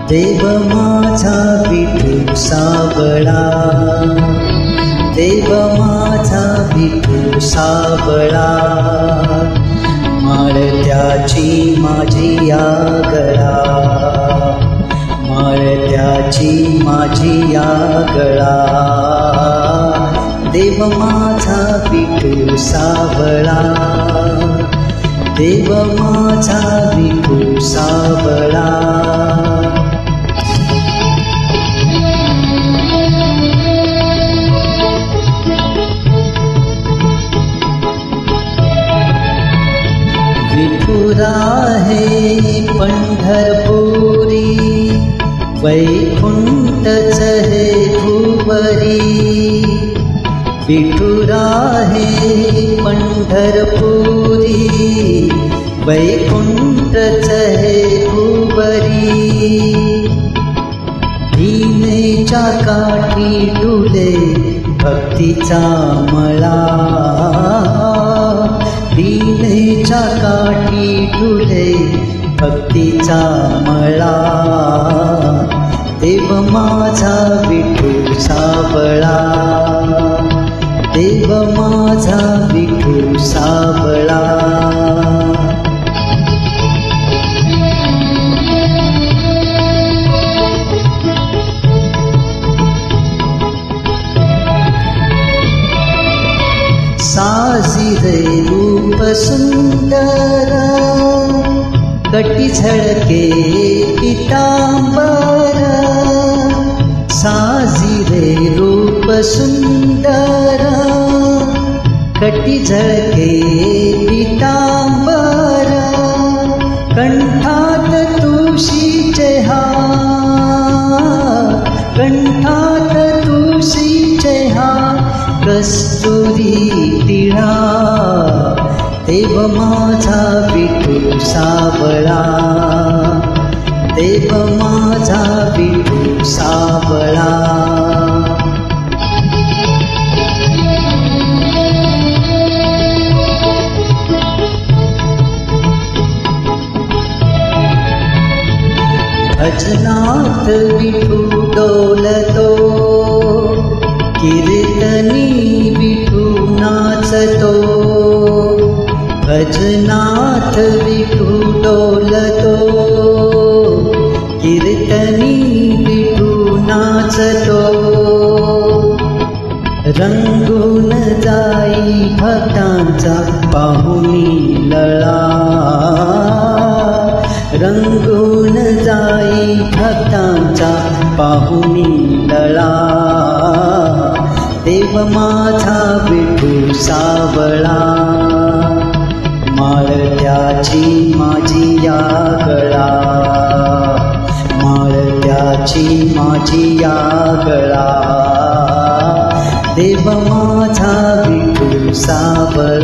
देव माझा विठू साबळा, देव माझा विठू साबळा, माळत्याची माझी या गळा, माळत्याची माझी या गळा, देव माझा विठू साबळा, देव माझा विठू साबळा. विठुरा हे पंढरपुरी, वैकुंठच हे भुवरी, विठुरा हे पंढरपुरी, वैकुंठच हे भुवरी, भीमेच्या काठी डुले भक्तीचा मळा, भीमेच्या काठी डुले भक्तीचा मळा, देव माझा विठू साबळा, देव माझा विठू साबळा. साजिरे रूप सुंदर, कटी झळके पितांबर, साजिरे रूप सुंदर, कटी झळके पितांबर, कंठात तुळशीचे हार, कंठात तुळशीचे हार, कस्तुरी टिळा, देव माझा विठू साबळा, देव माझा विठू साबळा. भजनात विठू डोलतो, कीर्तनी विठू नाचतो, भजनात विठू डोलतो, कीर्तनी विठू नाचतो, रंगून जाई भक्तांचा पाहुणी लळा, रंगून जाई भक्तांचा पाहुणी लळा, देव माझा विठू साबळा, माळत्याची माझी या गळा, माळत्याची माझी या गळा, देव माझा विठू साबळा.